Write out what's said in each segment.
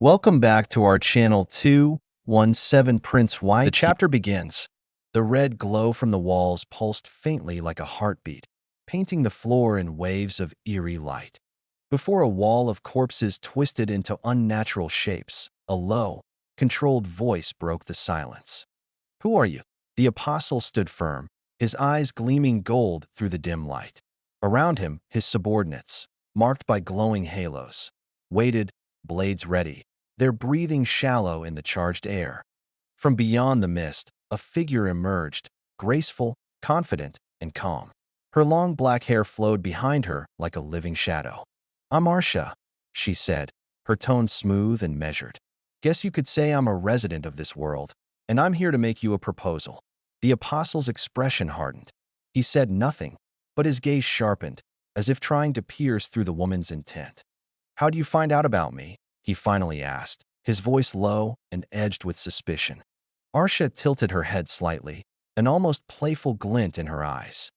Welcome back to our channel 217 Prince White. The chapter begins. The red glow from the walls pulsed faintly like a heartbeat, painting the floor in waves of eerie light. Before a wall of corpses twisted into unnatural shapes, a low, controlled voice broke the silence. "Who are you?" The apostle stood firm, his eyes gleaming gold through the dim light. Around him, his subordinates, marked by glowing halos, waited, blades ready, their breathing shallow in the charged air. From beyond the mist, a figure emerged, graceful, confident, and calm. Her long black hair flowed behind her like a living shadow. "I'm Arsha," she said, her tone smooth and measured. "Guess you could say I'm a resident of this world, and I'm here to make you a proposal." The apostle's expression hardened. He said nothing, but his gaze sharpened, as if trying to pierce through the woman's intent. "How do you find out about me?" he finally asked, his voice low and edged with suspicion. Arsha tilted her head slightly, an almost playful glint in her eyes.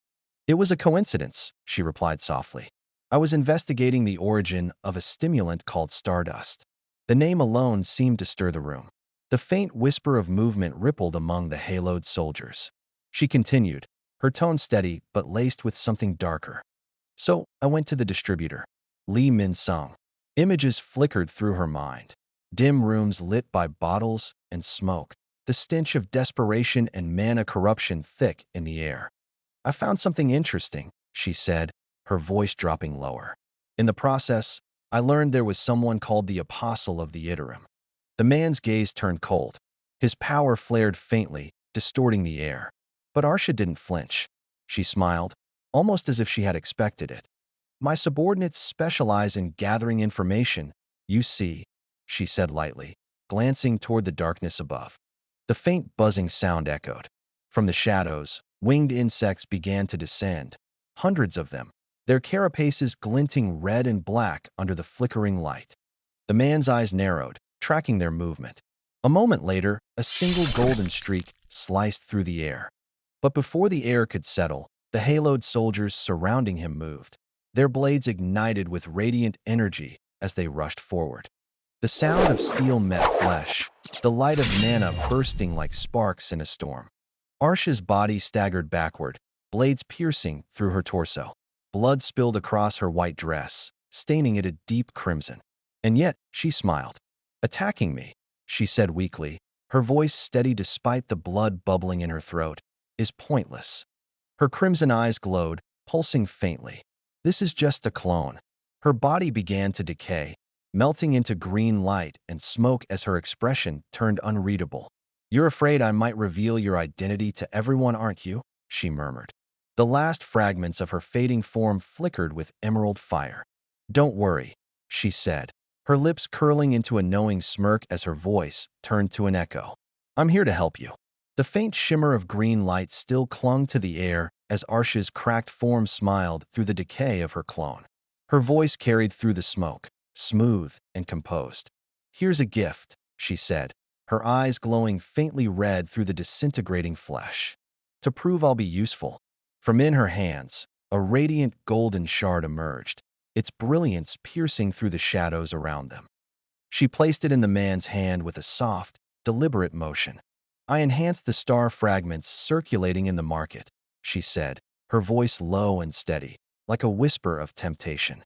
"It was a coincidence," she replied softly. "I was investigating the origin of a stimulant called stardust." The name alone seemed to stir the room. The faint whisper of movement rippled among the haloed soldiers. She continued, her tone steady but laced with something darker. "So I went to the distributor, Lee Min-sung." Images flickered through her mind. Dim rooms lit by bottles and smoke, the stench of desperation and mana corruption thick in the air. "I found something interesting," she said, her voice dropping lower. "In the process, I learned there was someone called the Apostle of the Iterum." The man's gaze turned cold. His power flared faintly, distorting the air. But Arsha didn't flinch. She smiled, almost as if she had expected it. "My subordinates specialize in gathering information, you see," she said lightly, glancing toward the darkness above. The faint buzzing sound echoed. From the shadows, winged insects began to descend, hundreds of them, their carapaces glinting red and black under the flickering light. The man's eyes narrowed, tracking their movement. A moment later, a single golden streak sliced through the air. But before the air could settle, the haloed soldiers surrounding him moved. Their blades ignited with radiant energy as they rushed forward. The sound of steel met flesh, the light of mana bursting like sparks in a storm. Arsha's body staggered backward, blades piercing through her torso. Blood spilled across her white dress, staining it a deep crimson. And yet, she smiled. "Attacking me," she said weakly, her voice steady despite the blood bubbling in her throat, "is pointless." Her crimson eyes glowed, pulsing faintly. "This is just a clone." Her body began to decay, melting into green light and smoke as her expression turned unreadable. "You're afraid I might reveal your identity to everyone, aren't you?" she murmured. The last fragments of her fading form flickered with emerald fire. "Don't worry," she said, her lips curling into a knowing smirk as her voice turned to an echo. "I'm here to help you." The faint shimmer of green light still clung to the air as Arsha's cracked form smiled through the decay of her clone. Her voice carried through the smoke, smooth and composed. "Here's a gift," she said, her eyes glowing faintly red through the disintegrating flesh. "To prove I'll be useful." From in her hands, a radiant golden shard emerged, its brilliance piercing through the shadows around them. She placed it in the man's hand with a soft, deliberate motion. "I enhanced the star fragments circulating in the market," she said, her voice low and steady, like a whisper of temptation.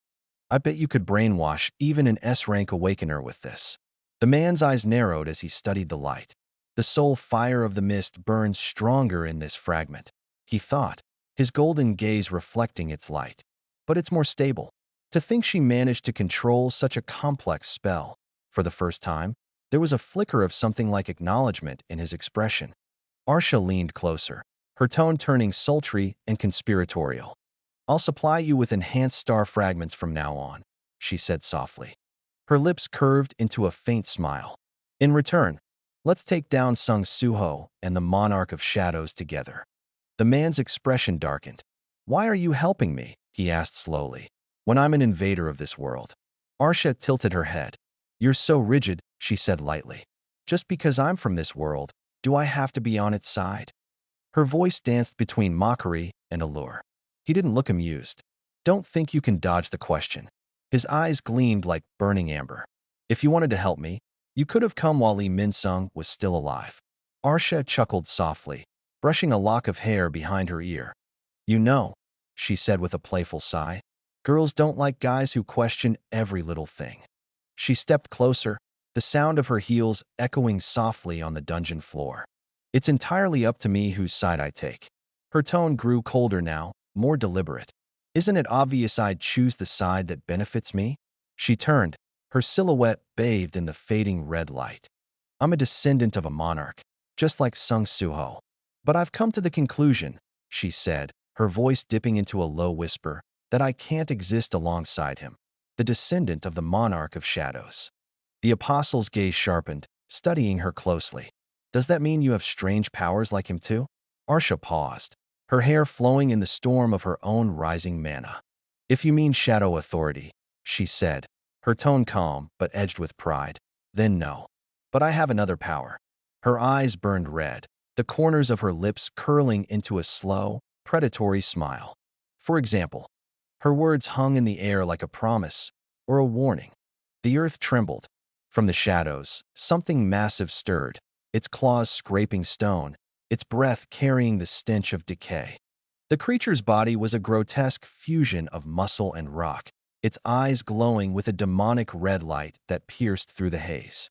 "I bet you could brainwash even an S-rank awakener with this." The man's eyes narrowed as he studied the light. The soul fire of the mist burns stronger in this fragment, he thought, his golden gaze reflecting its light. But it's more stable. To think she managed to control such a complex spell. For the first time, there was a flicker of something like acknowledgement in his expression. Arsha leaned closer, her tone turning sultry and conspiratorial. "I'll supply you with enhanced star fragments from now on," she said softly. Her lips curved into a faint smile. "In return, let's take down Sung Suho and the Monarch of Shadows together." The man's expression darkened. "Why are you helping me?" he asked slowly. "When I'm an invader of this world." Arsha tilted her head. "You're so rigid," she said lightly. "Just because I'm from this world, do I have to be on its side?" Her voice danced between mockery and allure. He didn't look amused. "Don't think you can dodge the question." His eyes gleamed like burning amber. "If you wanted to help me, You could have come while Li Minsung was still alive. Arsha chuckled softly, brushing a lock of hair behind her ear. You know, she said with a playful sigh, girls don't like guys who question every little thing. She stepped closer, the sound of her heels echoing softly on the dungeon floor. It's entirely up to me whose side I take. Her tone grew colder now, more deliberate. Isn't it obvious I'd choose the side that benefits me? She turned, her silhouette bathed in the fading red light. I'm a descendant of a monarch, just like Sung Suho. But I've come to the conclusion, she said, her voice dipping into a low whisper, that I can't exist alongside him, the descendant of the monarch of shadows. The apostle's gaze sharpened, studying her closely. Does that mean you have strange powers like him too? Arsha paused, her hair flowing in the storm of her own rising mana. If you mean shadow authority, she said, her tone calm but edged with pride, then no. But I have another power. Her eyes burned red, the corners of her lips curling into a slow, predatory smile. For example, her words hung in the air like a promise or a warning. The earth trembled. From the shadows, something massive stirred, its claws scraping stone, its breath carrying the stench of decay. The creature's body was a grotesque fusion of muscle and rock, its eyes glowing with a demonic red light that pierced through the haze.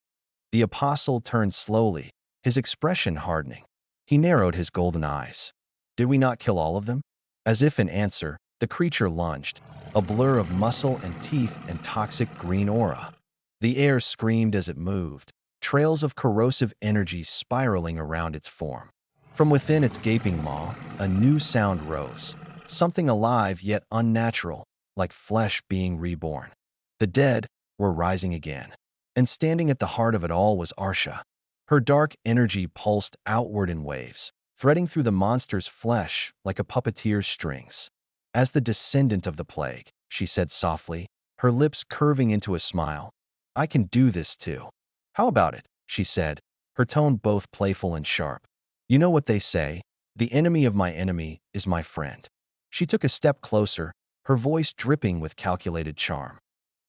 The apostle turned slowly, his expression hardening. He narrowed his golden eyes. Did we not kill all of them? As if in answer, the creature lunged, a blur of muscle and teeth and toxic green aura. The air screamed as it moved, trails of corrosive energy spiraling around its form. From within its gaping maw, a new sound rose, something alive yet unnatural, like flesh being reborn. The dead were rising again. And standing at the heart of it all was Arsha. Her dark energy pulsed outward in waves, threading through the monster's flesh like a puppeteer's strings. As the descendant of the plague, she said softly, her lips curving into a smile, I can do this too. How about it? She said, her tone both playful and sharp. You know what they say, the enemy of my enemy is my friend. She took a step closer, her voice dripping with calculated charm.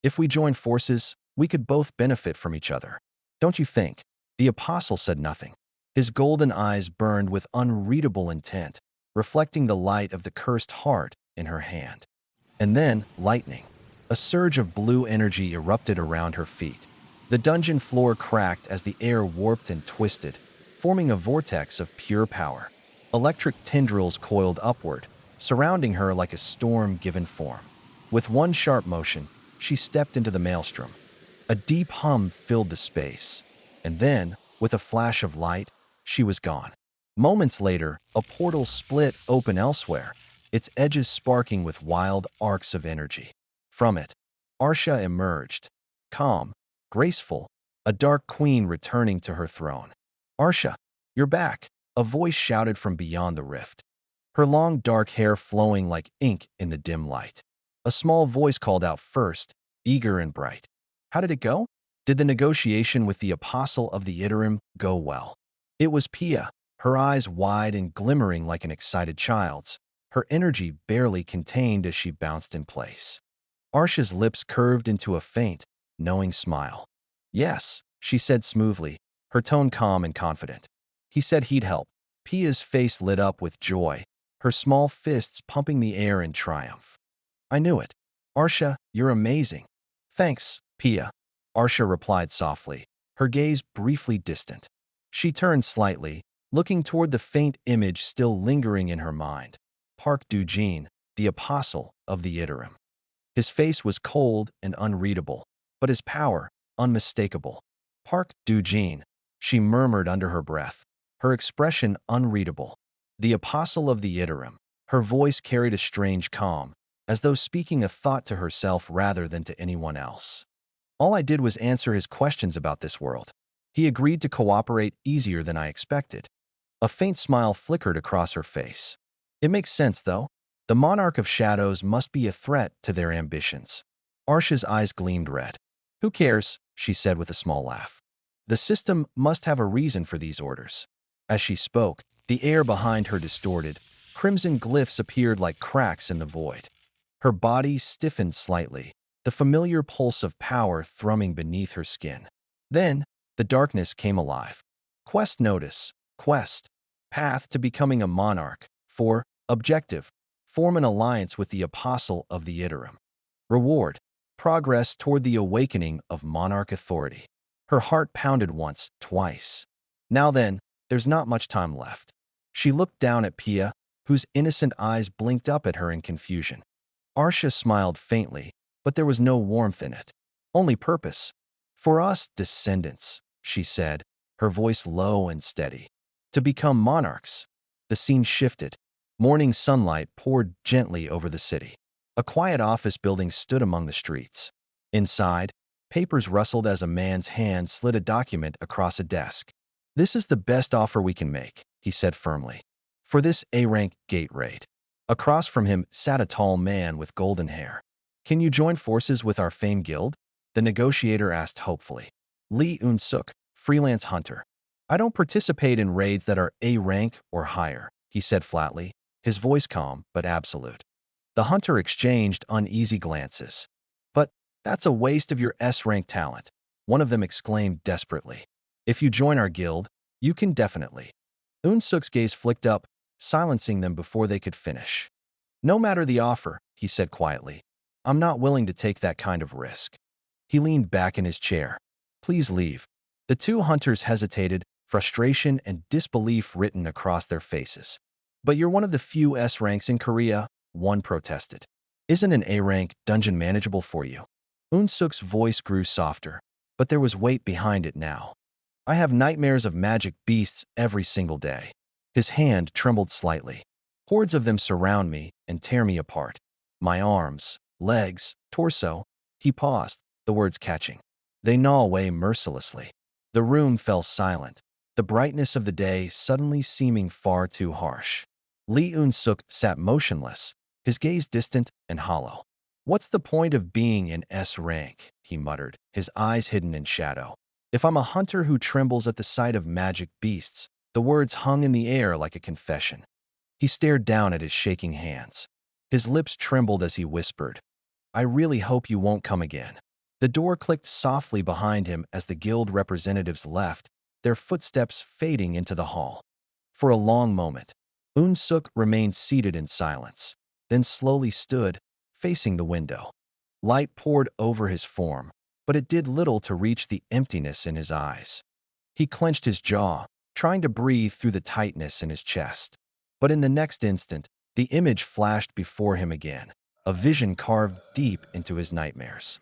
If we join forces, we could both benefit from each other. Don't you think? The apostle said nothing. His golden eyes burned with unreadable intent, reflecting the light of the cursed heart in her hand. And then, lightning. A surge of blue energy erupted around her feet. The dungeon floor cracked as the air warped and twisted, forming a vortex of pure power. Electric tendrils coiled upward, surrounding her like a storm given form. With one sharp motion, she stepped into the maelstrom. A deep hum filled the space, and then, with a flash of light, she was gone. Moments later, a portal split open elsewhere, its edges sparking with wild arcs of energy. From it, Arsha emerged, calm, graceful, a dark queen returning to her throne. Arsha, you're back, a voice shouted from beyond the rift, her long dark hair flowing like ink in the dim light. A small voice called out first, eager and bright. How did it go? Did the negotiation with the apostle of the Iterum go well? It was Pia, her eyes wide and glimmering like an excited child's, her energy barely contained as she bounced in place. Arsha's lips curved into a faint, knowing smile. Yes, she said smoothly, her tone calm and confident. He said he'd help. Pia's face lit up with joy, her small fists pumping the air in triumph. I knew it. Arsha, you're amazing. Thanks, Pia. Arsha replied softly, her gaze briefly distant. She turned slightly, looking toward the faint image still lingering in her mind. Park Du-jin, the apostle of the Iterum. His face was cold and unreadable, but his power unmistakable. Park Du-jin, she murmured under her breath, her expression unreadable. The apostle of the Iterum. Her voice carried a strange calm, as though speaking a thought to herself rather than to anyone else. All I did was answer his questions about this world. He agreed to cooperate easier than I expected. A faint smile flickered across her face. It makes sense, though. The monarch of shadows must be a threat to their ambitions. Arsha's eyes gleamed red. Who cares? She said with a small laugh. The system must have a reason for these orders. As she spoke, the air behind her distorted. Crimson glyphs appeared like cracks in the void. Her body stiffened slightly, the familiar pulse of power thrumming beneath her skin. Then, The darkness came alive. Quest notice. Quest. Path to becoming a monarch. 4. Objective. Form an alliance with the apostle of the Iterum. Reward. Progress toward the awakening of monarch authority. Her heart pounded once, twice. Now then, there's not much time left. She looked down at Pia, whose innocent eyes blinked up at her in confusion. Arsha smiled faintly, but there was no warmth in it. Only purpose. For us descendants, she said, her voice low and steady. To become monarchs. The scene shifted. Morning sunlight poured gently over the city. A quiet office building stood among the streets. Inside, papers rustled as a man's hand slid a document across a desk. This is the best offer we can make, he said firmly. For this A-rank gate raid. Across from him sat a tall man with golden hair. Can you join forces with our famed guild? The negotiator asked hopefully. Lee Un-suk, freelance hunter. I don't participate in raids that are A-rank or higher, he said flatly, his voice calm but absolute. The hunter exchanged uneasy glances. But that's a waste of your S-rank talent, one of them exclaimed desperately. If you join our guild, you can definitely. Un-suk's gaze flicked up, silencing them before they could finish. No matter the offer, he said quietly, I'm not willing to take that kind of risk. He leaned back in his chair. Please leave. The two hunters hesitated, frustration and disbelief written across their faces. But you're one of the few S ranks in Korea, one protested. Isn't an A rank dungeon manageable for you? Un-suk's voice grew softer, but there was weight behind it now. I have nightmares of magic beasts every single day. His hand trembled slightly. Hordes of them surround me and tear me apart. My arms, legs, torso. He paused, the words catching. They gnaw away mercilessly. The room fell silent, the brightness of the day suddenly seeming far too harsh. Lee Un-suk sat motionless, his gaze distant and hollow. What's the point of being in S rank? He muttered, his eyes hidden in shadow. If I'm a hunter who trembles at the sight of magic beasts, the words hung in the air like a confession. He stared down at his shaking hands. His lips trembled as he whispered, I really hope you won't come again. The door clicked softly behind him as the guild representatives left, their footsteps fading into the hall. For a long moment, Un-suk remained seated in silence, then slowly stood, facing the window. Light poured over his form, but it did little to reach the emptiness in his eyes. He clenched his jaw, trying to breathe through the tightness in his chest. But in the next instant, the image flashed before him again, a vision carved deep into his nightmares.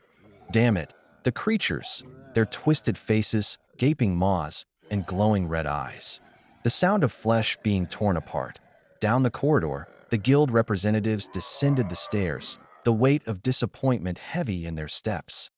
Damn it, the creatures, their twisted faces, gaping maws, and glowing red eyes. The sound of flesh being torn apart. Down the corridor, the guild representatives descended the stairs, the weight of disappointment heavy in their steps.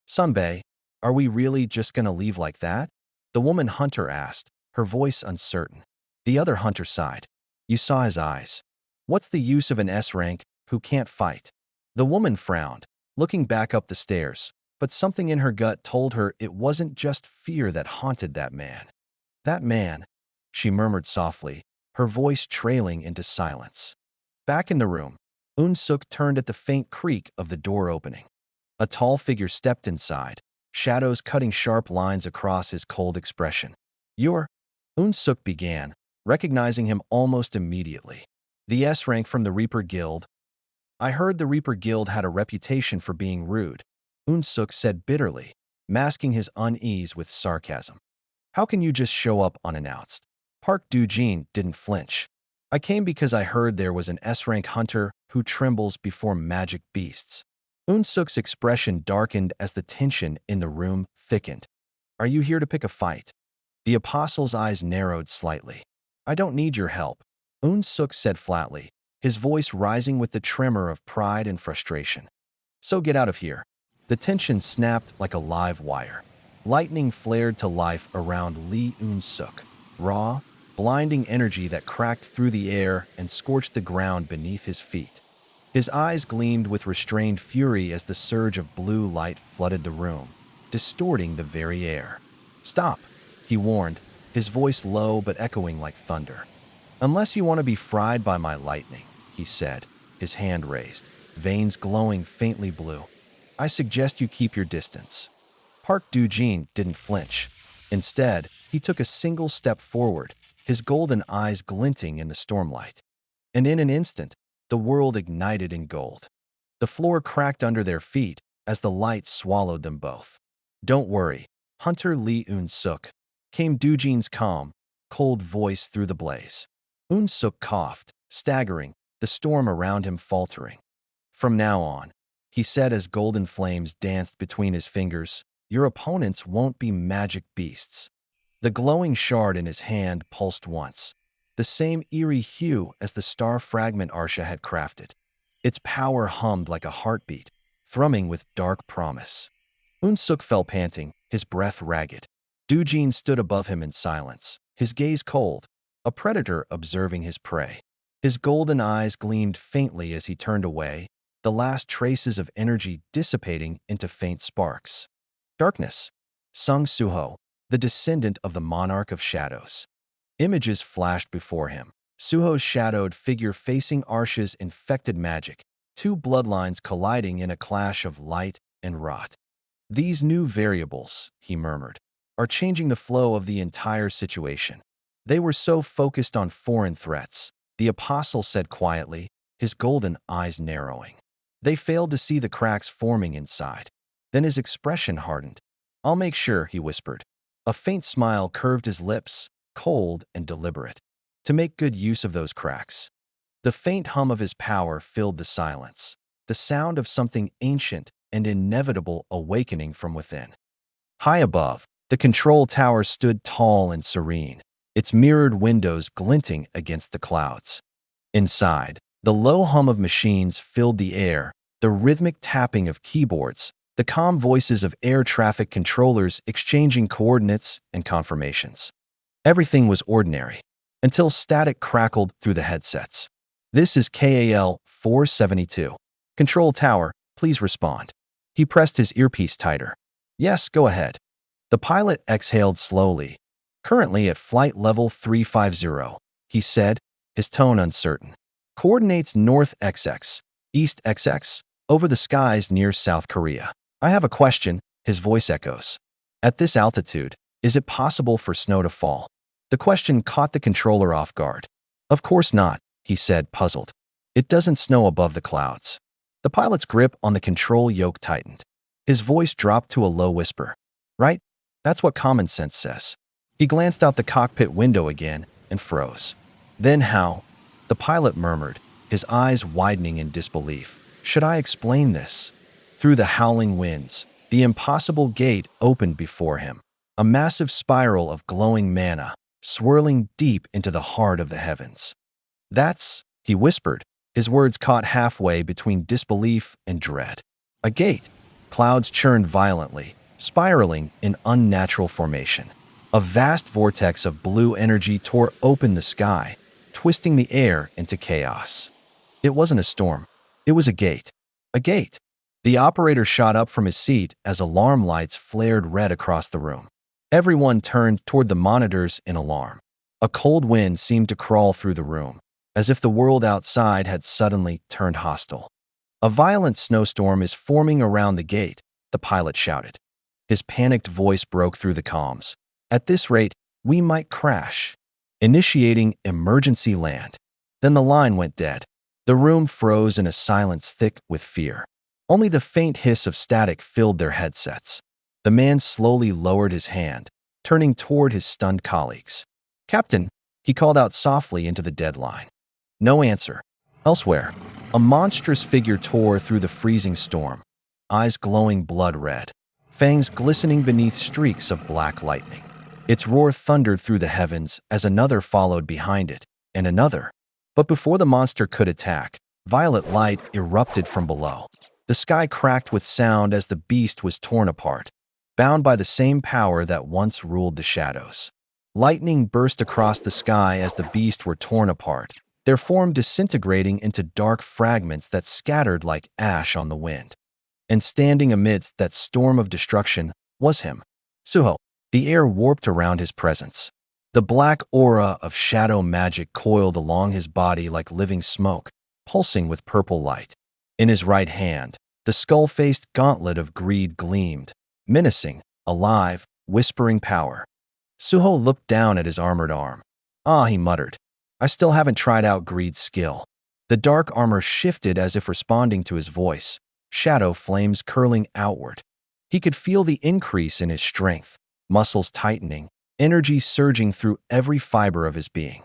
Sunbae, are we really just gonna leave like that? The woman hunter asked, her voice uncertain. The other hunter sighed. You saw his eyes. What's the use of an S rank who can't fight? The woman frowned, looking back up the stairs, but something in her gut told her it wasn't just fear that haunted that man. That man, she murmured softly, her voice trailing into silence. Back in the room, Un-suk turned at the faint creak of the door opening. A tall figure stepped inside, shadows cutting sharp lines across his cold expression. You're... Un-suk began, recognizing him almost immediately. The S rank from the Reaper Guild. I heard the Reaper Guild had a reputation for being rude, Un-suk said bitterly, masking his unease with sarcasm. How can you just show up unannounced? Park Du-jin didn't flinch. I came because I heard there was an S-rank hunter who trembles before magic beasts. Un-suk's expression darkened as the tension in the room thickened. Are you here to pick a fight? The apostle's eyes narrowed slightly. I don't need your help, Un-suk said flatly, his voice rising with the tremor of pride and frustration. So get out of here. The tension snapped like a live wire. Lightning flared to life around Lee Un-suk. Raw, blinding energy that cracked through the air and scorched the ground beneath his feet. His eyes gleamed with restrained fury as the surge of blue light flooded the room, distorting the very air. Stop, he warned, his voice low but echoing like thunder. Unless you want to be fried by my lightning, he said, his hand raised, veins glowing faintly blue. I suggest you keep your distance. Park Du-jin didn't flinch. Instead, he took a single step forward, his golden eyes glinting in the stormlight. And in an instant, the world ignited in gold. The floor cracked under their feet as the light swallowed them both. "Don't worry, Hunter Lee Un-suk," came Dujin's calm, cold voice through the blaze. Un-suk coughed, staggering, the storm around him faltering. "From now on," he said as golden flames danced between his fingers, "your opponents won't be magic beasts." The glowing shard in his hand pulsed once, the same eerie hue as the star fragment Arsha had crafted. Its power hummed like a heartbeat, thrumming with dark promise. Unsuk fell panting, his breath ragged. Dujin stood above him in silence, his gaze cold, a predator observing his prey. His golden eyes gleamed faintly as he turned away, the last traces of energy dissipating into faint sparks. Darkness. Sung Suho, the descendant of the monarch of shadows. Images flashed before him. Suho's shadowed figure facing Arsha's infected magic, two bloodlines colliding in a clash of light and rot. "These new variables," he murmured, "are changing the flow of the entire situation." They were so focused on foreign threats, the apostle said quietly, his golden eyes narrowing. They failed to see the cracks forming inside. Then his expression hardened. "I'll make sure," he whispered. A faint smile curved his lips, cold and deliberate, to make good use of those cracks. The faint hum of his power filled the silence, the sound of something ancient and inevitable awakening from within. High above, the control tower stood tall and serene, its mirrored windows glinting against the clouds. Inside, the low hum of machines filled the air, the rhythmic tapping of keyboards, the calm voices of air traffic controllers exchanging coordinates and confirmations. Everything was ordinary, until static crackled through the headsets. "This is KAL 472. Control tower, please respond." He pressed his earpiece tighter. "Yes, go ahead." The pilot exhaled slowly. "Currently at flight level 350, he said, his tone uncertain. "Coordinates north XX, east XX, over the skies near South Korea. I have a question," his voice echoes. "At this altitude, is it possible for snow to fall?" The question caught the controller off guard. "Of course not," he said, puzzled. "It doesn't snow above the clouds." The pilot's grip on the control yoke tightened. His voice dropped to a low whisper. "Right? That's what common sense says." He glanced out the cockpit window again and froze. "Then how?" the pilot murmured, his eyes widening in disbelief. "Should I explain this?" Through the howling winds, the impossible gate opened before him, a massive spiral of glowing mana, swirling deep into the heart of the heavens. "That's," he whispered, his words caught halfway between disbelief and dread. "A gate." Clouds churned violently, spiraling in unnatural formation. A vast vortex of blue energy tore open the sky, twisting the air into chaos. It wasn't a storm. It was a gate. A gate. The operator shot up from his seat as alarm lights flared red across the room. Everyone turned toward the monitors in alarm. A cold wind seemed to crawl through the room, as if the world outside had suddenly turned hostile. "A violent snowstorm is forming around the gate," the pilot shouted. His panicked voice broke through the comms. "At this rate, we might crash. Initiating emergency land." Then the line went dead. The room froze in a silence thick with fear. Only the faint hiss of static filled their headsets. The man slowly lowered his hand, turning toward his stunned colleagues. "Captain," he called out softly into the dead line. No answer. Elsewhere, a monstrous figure tore through the freezing storm, eyes glowing blood red, fangs glistening beneath streaks of black lightning. Its roar thundered through the heavens as another followed behind it, and another. But before the monster could attack, violet light erupted from below. The sky cracked with sound as the beast was torn apart, bound by the same power that once ruled the shadows. Lightning burst across the sky as the beast were torn apart, their form disintegrating into dark fragments that scattered like ash on the wind. And standing amidst that storm of destruction was him, Suho. The air warped around his presence. The black aura of shadow magic coiled along his body like living smoke, pulsing with purple light. In his right hand, the skull-faced gauntlet of greed gleamed, menacing, alive, whispering power. Suho looked down at his armored arm. Ah, he muttered. I still haven't tried out Greed's skill. The dark armor shifted as if responding to his voice, shadow flames curling outward. He could feel the increase in his strength, muscles tightening, energy surging through every fiber of his being.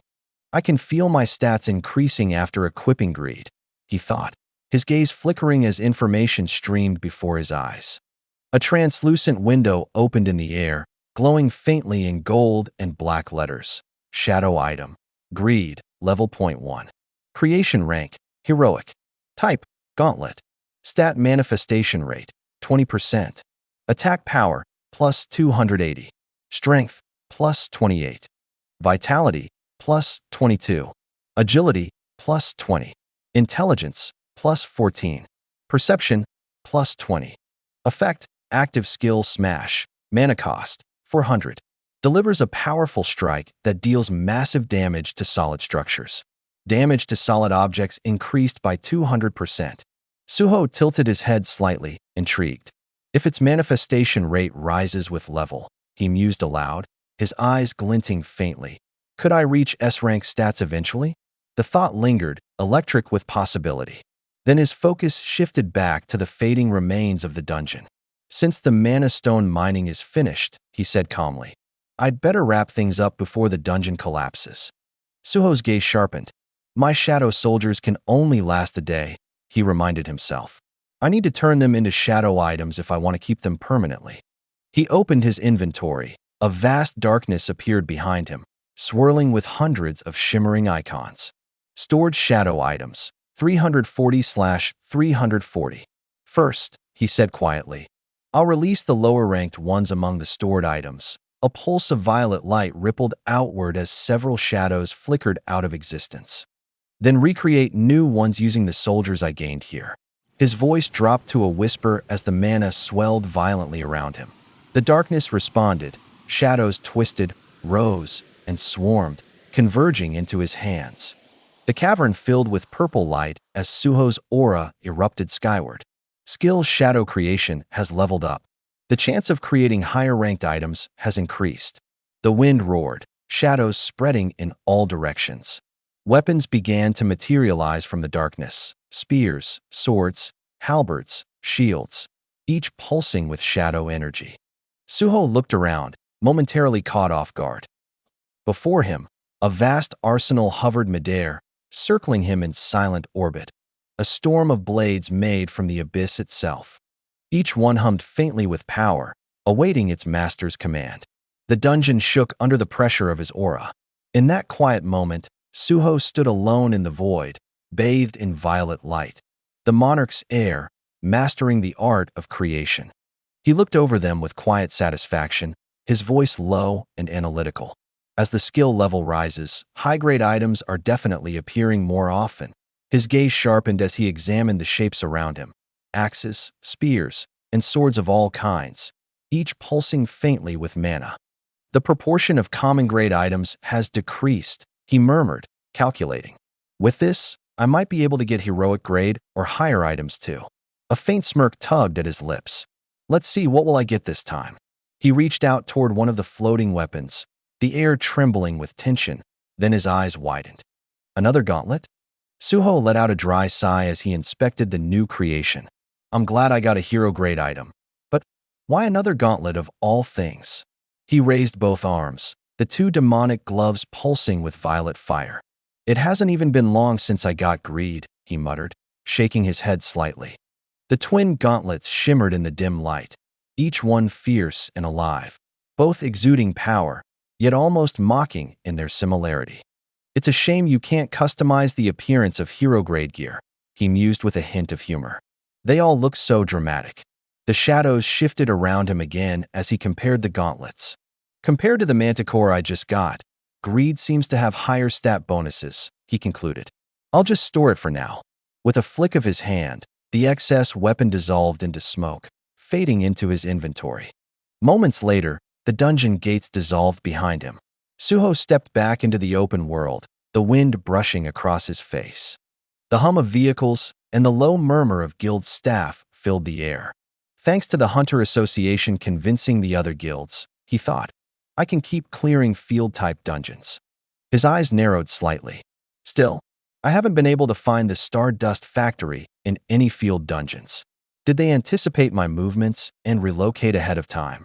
I can feel my stats increasing after equipping Greed, he thought, his gaze flickering as information streamed before his eyes. A translucent window opened in the air, glowing faintly in gold and black letters. Shadow item. Greed, level 0.1. Creation rank, heroic. Type, gauntlet. Stat manifestation rate, 20%. Attack power, plus 280. Strength, plus 28. Vitality, plus 22. Agility, plus 20. Intelligence, plus 14. Perception, plus 20. Effect, active skill smash. Mana cost, 400. Delivers a powerful strike that deals massive damage to solid structures. Damage to solid objects increased by 200%. Suho tilted his head slightly, intrigued. If its manifestation rate rises with level, he mused aloud, his eyes glinting faintly. Could I reach S-rank stats eventually? The thought lingered, electric with possibility. Then his focus shifted back to the fading remains of the dungeon. Since the mana stone mining is finished, he said calmly, I'd better wrap things up before the dungeon collapses. Suho's gaze sharpened. My shadow soldiers can only last a day, he reminded himself. I need to turn them into shadow items if I want to keep them permanently. He opened his inventory. A vast darkness appeared behind him, swirling with hundreds of shimmering icons. Stored shadow items, 340/340. First, he said quietly, I'll release the lower-ranked ones among the stored items. A pulse of violet light rippled outward as several shadows flickered out of existence. Then recreate new ones using the soldiers I gained here. His voice dropped to a whisper as the mana swelled violently around him. The darkness responded. Shadows twisted, rose, and swarmed, converging into his hands. The cavern filled with purple light as Suho's aura erupted skyward. Skill shadow creation has leveled up. The chance of creating higher-ranked items has increased. The wind roared, shadows spreading in all directions. Weapons began to materialize from the darkness. Spears, swords, halberds, shields, each pulsing with shadow energy. Suho looked around, momentarily caught off guard. Before him, a vast arsenal hovered midair, circling him in silent orbit. A storm of blades made from the abyss itself. Each one hummed faintly with power, awaiting its master's command. The dungeon shook under the pressure of his aura. In that quiet moment, Suho stood alone in the void, bathed in violet light. The monarch's heir, mastering the art of creation. He looked over them with quiet satisfaction, his voice low and analytical. As the skill level rises, high-grade items are definitely appearing more often. His gaze sharpened as he examined the shapes around him. Axes, spears, and swords of all kinds, each pulsing faintly with mana. The proportion of common-grade items has decreased, he murmured, calculating. With this, I might be able to get heroic grade or higher items too. A faint smirk tugged at his lips. Let's see, what will I get this time? He reached out toward one of the floating weapons, the air trembling with tension, then his eyes widened. Another gauntlet? Suho let out a dry sigh as he inspected the new creation. I'm glad I got a hero-grade item. But why another gauntlet of all things? He raised both arms, the two demonic gloves pulsing with violet fire. It hasn't even been long since I got Greed, he muttered, shaking his head slightly. The twin gauntlets shimmered in the dim light, each one fierce and alive, both exuding power, yet almost mocking in their similarity. It's a shame you can't customize the appearance of hero-grade gear, he mused with a hint of humor. They all look so dramatic. The shadows shifted around him again as he compared the gauntlets. Compared to the manticore I just got, Greed seems to have higher stat bonuses, he concluded. I'll just store it for now. With a flick of his hand, the excess weapon dissolved into smoke, fading into his inventory. Moments later, the dungeon gates dissolved behind him. Suho stepped back into the open world, the wind brushing across his face. The hum of vehicles and the low murmur of guild staff filled the air. Thanks to the Hunter Association convincing the other guilds, he thought. I can keep clearing field-type dungeons. His eyes narrowed slightly. Still, I haven't been able to find the Stardust Factory in any field dungeons. Did they anticipate my movements and relocate ahead of time?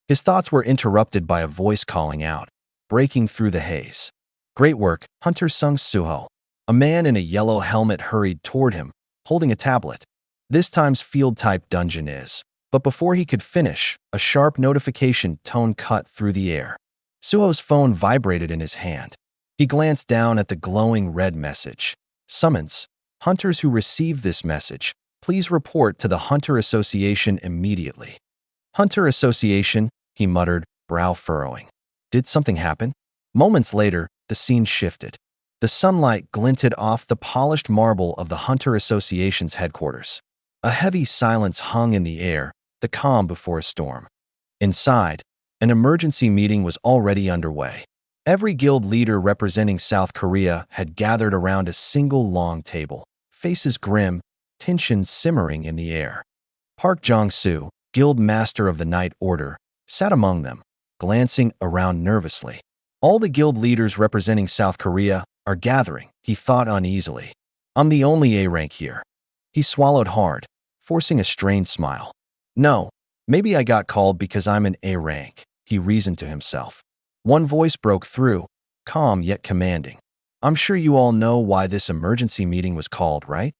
His thoughts were interrupted by a voice calling out, breaking through the haze. Great work, Hunter Sung Suho. A man in a yellow helmet hurried toward him, holding a tablet. This time's field-type dungeon is. But before he could finish, a sharp notification tone cut through the air. Suho's phone vibrated in his hand. He glanced down at the glowing red message. Summons. Hunters who receive this message, please report to the Hunter Association immediately. Hunter Association, he muttered, brow furrowing. Did something happen? Moments later, the scene shifted. The sunlight glinted off the polished marble of the Hunter Association's headquarters. A heavy silence hung in the air, the calm before a storm. Inside, an emergency meeting was already underway. Every guild leader representing South Korea had gathered around a single long table, faces grim, tension simmering in the air. Park Jong-soo, guild master of the Night Order, sat among them, glancing around nervously. All the guild leaders representing South Korea are gathering, he thought uneasily. I'm the only A rank here. He swallowed hard, forcing a strained smile. No, maybe I got called because I'm an A rank, he reasoned to himself. One voice broke through, calm yet commanding. I'm sure you all know why this emergency meeting was called, right?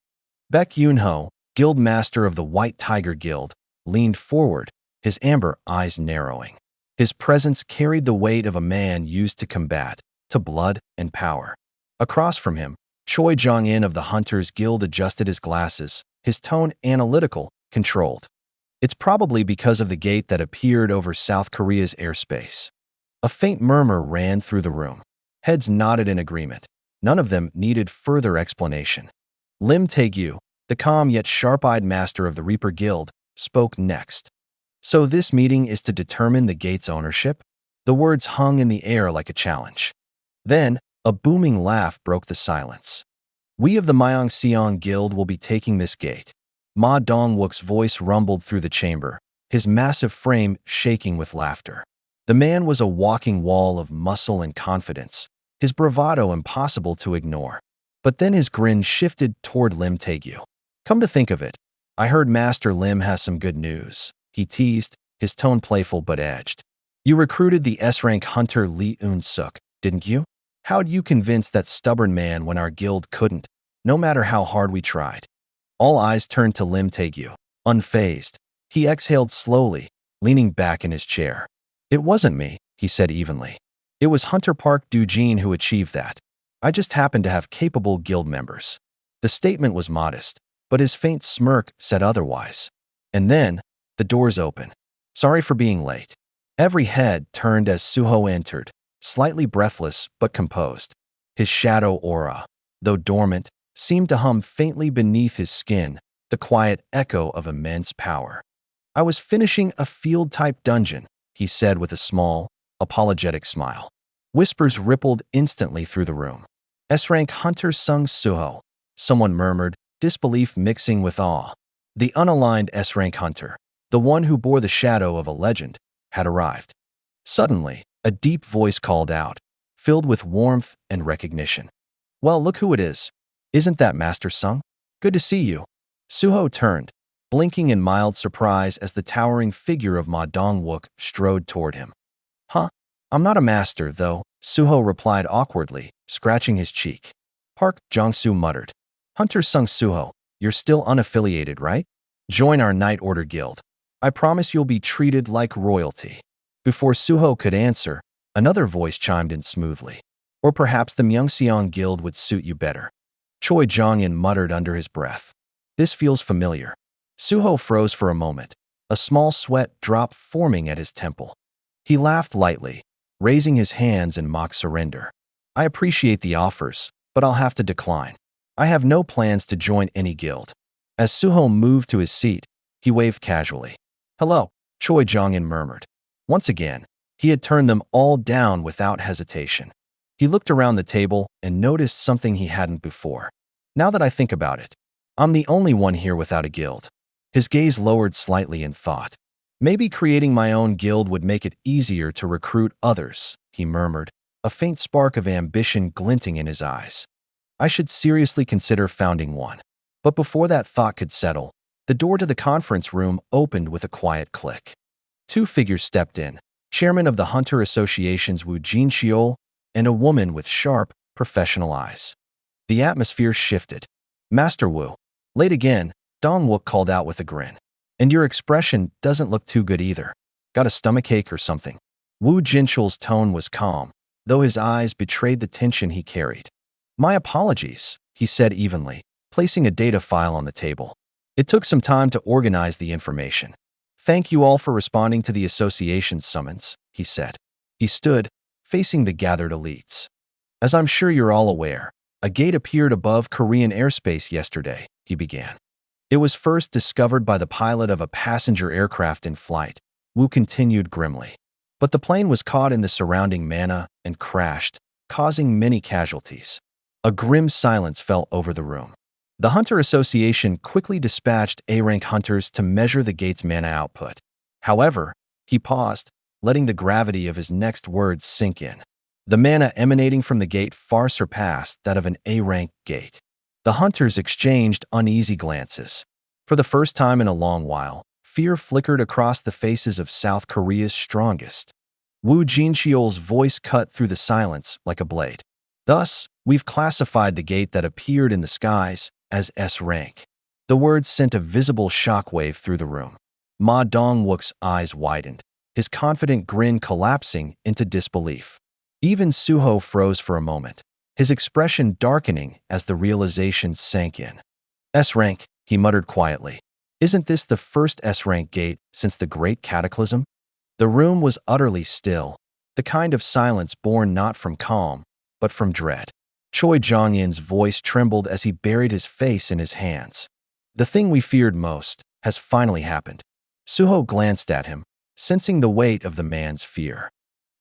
Baek Yoon-ho, guild master of the White Tiger Guild, leaned forward, his amber eyes narrowing. His presence carried the weight of a man used to combat, to blood and power. Across from him, Choi Jong-in of the Hunters Guild adjusted his glasses, his tone analytical, controlled. It's probably because of the gate that appeared over South Korea's airspace. A faint murmur ran through the room. Heads nodded in agreement. None of them needed further explanation. Lim Tae-gyu, the calm yet sharp-eyed master of the Reaper Guild, spoke next. So this meeting is to determine the gate's ownership? The words hung in the air like a challenge. Then, a booming laugh broke the silence. We of the Myeongseong Guild will be taking this gate. Ma Dongwook's voice rumbled through the chamber, his massive frame shaking with laughter. The man was a walking wall of muscle and confidence, his bravado impossible to ignore. But then his grin shifted toward Lim Tae-gyu. Come to think of it, I heard Master Lim has some good news. He teased, his tone playful but edged. You recruited the S-rank hunter Lee Eun-suk, didn't you? How'd you convince that stubborn man when our guild couldn't, no matter how hard we tried? All eyes turned to Lim Tae-gyu, unfazed. He exhaled slowly, leaning back in his chair. It wasn't me, he said evenly. It was Hunter Park Do-jin who achieved that. I just happened to have capable guild members. The statement was modest, but his faint smirk said otherwise. And then, the doors opened. Sorry for being late. Every head turned as Suho entered, slightly breathless but composed. His shadow aura, though dormant, seemed to hum faintly beneath his skin, the quiet echo of immense power. I was finishing a field-type dungeon, he said with a small, apologetic smile. Whispers rippled instantly through the room. S-rank Hunter Sung Suho, someone murmured, disbelief mixing with awe. The unaligned S-rank hunter, the one who bore the shadow of a legend, had arrived. Suddenly, a deep voice called out, filled with warmth and recognition. Well, look who it is. Isn't that Master Sung? Good to see you. Suho turned, blinking in mild surprise as the towering figure of Ma Dongwook strode toward him. Huh? I'm not a master, though, Suho replied awkwardly, scratching his cheek. Park Jong-soo muttered. Hunter Sung Suho, you're still unaffiliated, right? Join our Night Order Guild. I promise you'll be treated like royalty. Before Suho could answer, another voice chimed in smoothly. Or perhaps the Myeongseong Guild would suit you better. Choi Jong-in muttered under his breath. This feels familiar. Suho froze for a moment, a small sweat drop forming at his temple. He laughed lightly, raising his hands in mock surrender. I appreciate the offers, but I'll have to decline. I have no plans to join any guild. As Suho moved to his seat, he waved casually. Hello, Choi Jong-in murmured. Once again, he had turned them all down without hesitation. He looked around the table and noticed something he hadn't before. Now that I think about it, I'm the only one here without a guild. His gaze lowered slightly in thought. Maybe creating my own guild would make it easier to recruit others, he murmured, a faint spark of ambition glinting in his eyes. I should seriously consider founding one. But before that thought could settle, the door to the conference room opened with a quiet click. Two figures stepped in, chairman of the Hunter Association's Wu Jinxiol and a woman with sharp, professional eyes. The atmosphere shifted. Master Wu. Late again, Dong Wook called out with a grin. And your expression doesn't look too good either. Got a stomachache or something? Wu Jinxiol's tone was calm, though his eyes betrayed the tension he carried. My apologies, he said evenly, placing a data file on the table. It took some time to organize the information. Thank you all for responding to the association's summons, he said. He stood, facing the gathered elites. As I'm sure you're all aware, a gate appeared above Korean airspace yesterday, he began. It was first discovered by the pilot of a passenger aircraft in flight, Wu continued grimly. But the plane was caught in the surrounding mana and crashed, causing many casualties. A grim silence fell over the room. The Hunter Association quickly dispatched A-rank hunters to measure the gate's mana output. However, he paused, letting the gravity of his next words sink in. The mana emanating from the gate far surpassed that of an A-rank gate. The hunters exchanged uneasy glances. For the first time in a long while, fear flickered across the faces of South Korea's strongest. Wu Jinxiol's voice cut through the silence like a blade. Thus, we've classified the gate that appeared in the skies as S-rank. The words sent a visible shockwave through the room. Ma Dongwook's eyes widened, his confident grin collapsing into disbelief. Even Suho froze for a moment, his expression darkening as the realization sank in. S-rank, he muttered quietly. Isn't this the first S-rank gate since the Great Cataclysm? The room was utterly still, the kind of silence born not from calm, but from dread. Choi Jong-in's voice trembled as he buried his face in his hands. The thing we feared most has finally happened. Suho glanced at him, sensing the weight of the man's fear.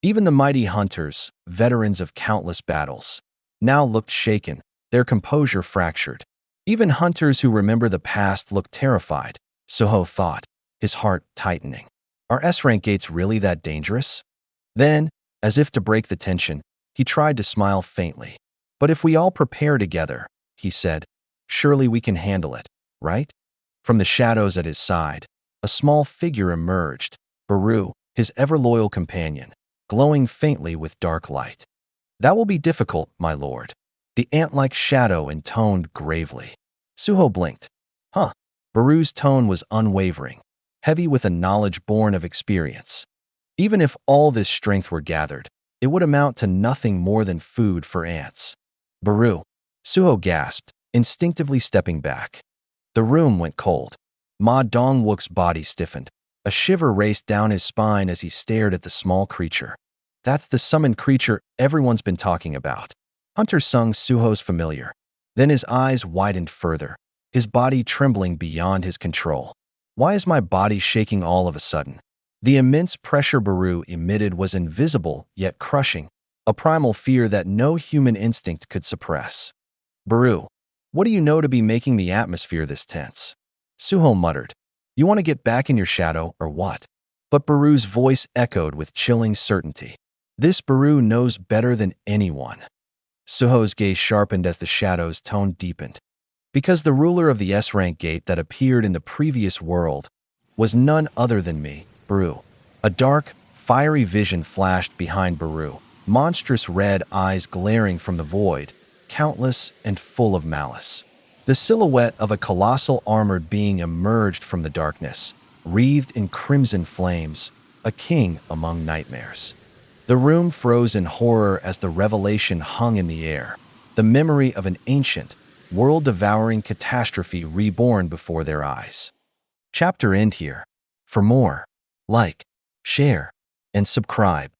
Even the mighty hunters, veterans of countless battles, now looked shaken, their composure fractured. Even hunters who remember the past looked terrified, Suho thought, his heart tightening. Are S-rank gates really that dangerous? Then, as if to break the tension, he tried to smile faintly. But if we all prepare together, he said, surely we can handle it, right? From the shadows at his side, a small figure emerged, Baru, his ever-loyal companion, glowing faintly with dark light. That will be difficult, my lord. The ant-like shadow intoned gravely. Suho blinked. Huh. Baru's tone was unwavering, heavy with a knowledge born of experience. Even if all this strength were gathered, it would amount to nothing more than food for ants. Baru. Suho gasped, instinctively stepping back. The room went cold. Ma Dongwook's body stiffened. A shiver raced down his spine as he stared at the small creature. That's the summoned creature everyone's been talking about. Hunter sung Suho's familiar. Then his eyes widened further, his body trembling beyond his control. Why is my body shaking all of a sudden? The immense pressure Baru emitted was invisible yet crushing, a primal fear that no human instinct could suppress. Baru, what do you know to be making the atmosphere this tense? Suho muttered. You want to get back in your shadow, or what? But Baru's voice echoed with chilling certainty. This Baru knows better than anyone. Suho's gaze sharpened as the shadow's tone deepened. Because the ruler of the S-rank gate that appeared in the previous world was none other than me, Baru. A dark, fiery vision flashed behind Baru, monstrous red eyes glaring from the void, countless and full of malice. The silhouette of a colossal armored being emerged from the darkness, wreathed in crimson flames, a king among nightmares. The room froze in horror as the revelation hung in the air, the memory of an ancient, world-devouring catastrophe reborn before their eyes. Chapter end here. For more, like, share, and subscribe.